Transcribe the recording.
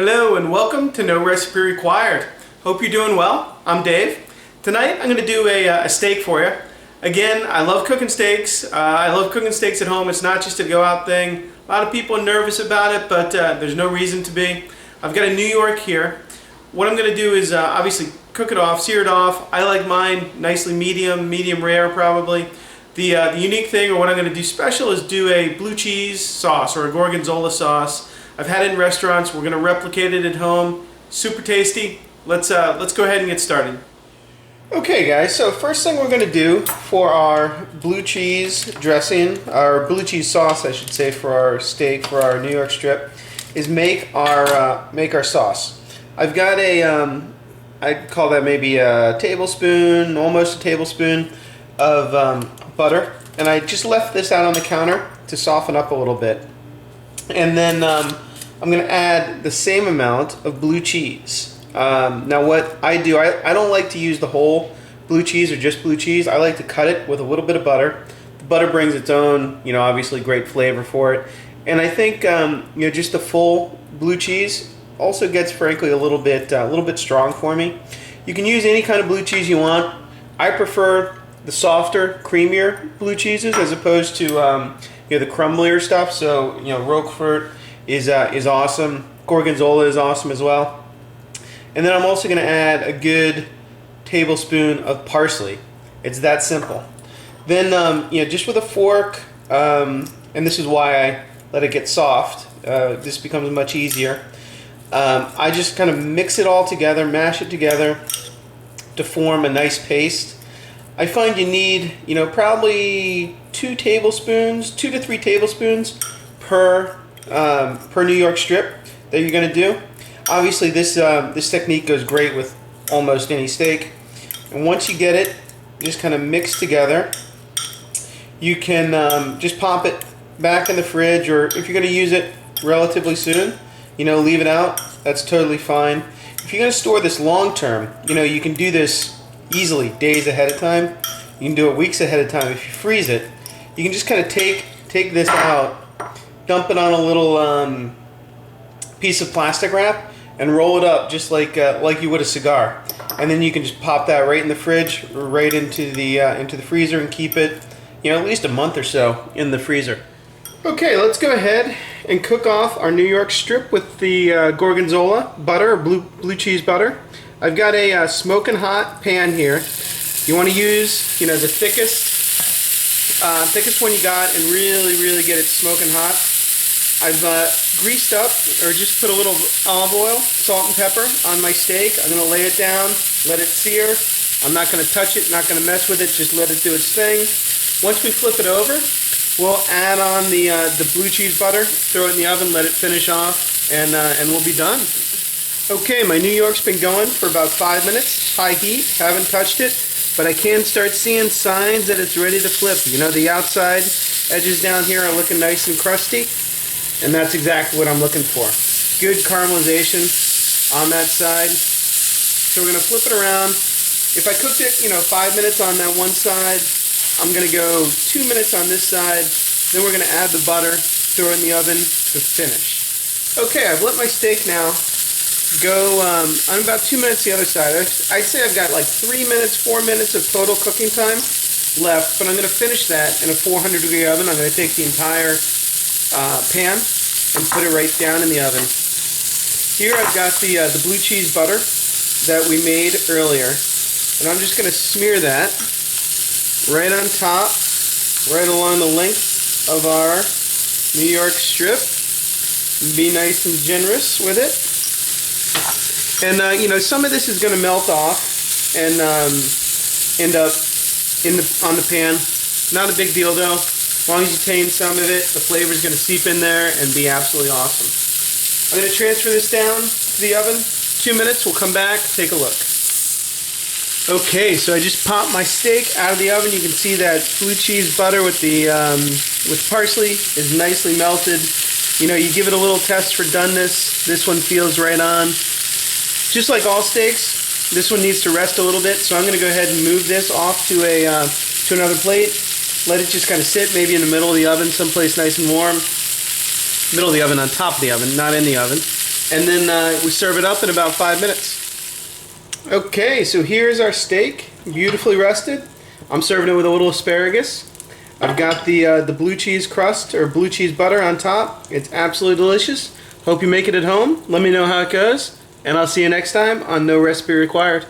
Hello and welcome to No Recipe Required. Hope you're doing well. I'm Dave. Tonight I'm going to do a steak for you. Again, I love cooking steaks. I love cooking steaks at home. It's not just a go out thing. A lot of people are nervous about it, but there's no reason to be. I've got a New York here. What I'm going to do is obviously cook it off, sear it off. I like mine nicely medium rare probably. The unique thing, or what I'm going to do special, is do a blue cheese sauce or a gorgonzola sauce. I've had it in restaurants. We're going to replicate it at home. Super tasty. Let's go ahead and get started. Okay guys, so first thing we're going to do for our blue cheese dressing, our blue cheese sauce I should say, for our steak, for our New York strip, is make our sauce. I've got I'd call that maybe a tablespoon, almost a tablespoon of butter, and I just left this out on the counter to soften up a little bit. And then I'm going to add the same amount of blue cheese. Now what I do, I don't like to use the whole blue cheese or just blue cheese. I like to cut it with a little bit of butter. The butter brings its own, obviously great flavor for it. And I think, just the full blue cheese also gets, frankly, a little bit strong for me. You can use any kind of blue cheese you want. I prefer the softer, creamier blue cheeses as opposed to the crumblier stuff. So Roquefort is awesome. Gorgonzola is awesome as well. And then I'm also going to add a good tablespoon of parsley. It's that simple. Then just with a fork, and this is why I let it get soft. This becomes much easier. I just kind of mix it all together, mash it together to form a nice paste. I find you need, probably 2 to 3 tablespoons per New York strip that you're going to do. Obviously, this technique goes great with almost any steak. And once you get it just kind of mixed together, you can just pop it back in the fridge, or if you're going to use it relatively soon, leave it out. That's totally fine. If you're going to store this long term, you can do this easily days ahead of time. You can do it weeks ahead of time. If you freeze it, you can just kind of take this out, dump it on a little piece of plastic wrap, and roll it up just like you would a cigar. And then you can just pop that right in the fridge, or right into the freezer, and keep it, at least a month or so in the freezer. Okay, let's go ahead and cook off our New York strip with the gorgonzola butter, or blue cheese butter. I've got a smoking hot pan here. You want to use, the thickest one you got, and really get it smoking hot. I've greased up, or just put a little olive oil, salt and pepper on my steak. I'm going to lay it down, let it sear. I'm not going to touch it, not going to mess with it, just let it do its thing. Once we flip it over, we'll add on the blue cheese butter, throw it in the oven, let it finish off, and we'll be done. Okay, my New York's been going for about 5 minutes, high heat, haven't touched it, but I can start seeing signs that it's ready to flip. The outside edges down here are looking nice and crusty, and that's exactly what I'm looking for. Good caramelization on that side. So we're going to flip it around. If I cooked it, 5 minutes on that one side, I'm going to go 2 minutes on this side, then we're going to add the butter, throw it in the oven to finish. Okay, I've let my steak now go on about 2 minutes the other side. I'd say I've got like 3 minutes, 4 minutes of total cooking time left, but I'm going to finish that in a 400-degree oven. I'm going to take the entire pan and put it right down in the oven. Here I've got the blue cheese butter that we made earlier, and I'm just going to smear that right on top, right along the length of our New York strip. Be nice and generous with it. And some of this is going to melt off and end up on the pan. Not a big deal though. As long as you tame some of it, the flavor is going to seep in there and be absolutely awesome. I'm going to transfer this down to the oven. 2 minutes, we'll come back, take a look. Okay, so I just popped my steak out of the oven. You can see that blue cheese butter with parsley is nicely melted. You give it a little test for doneness. This one feels right on. Just like all steaks, this one needs to rest a little bit, so I'm going to go ahead and move this off to another plate. Let it just kind of sit, maybe in the middle of the oven, someplace nice and warm. Middle of the oven, on top of the oven, not in the oven. and then we serve it up in about 5 minutes. Okay, so here's our steak, beautifully rested. I'm serving it with a little asparagus. I've got the blue cheese crust or blue cheese butter on top. It's absolutely delicious. Hope you make it at home. Let me know how it goes, and I'll see you next time on No Recipe Required.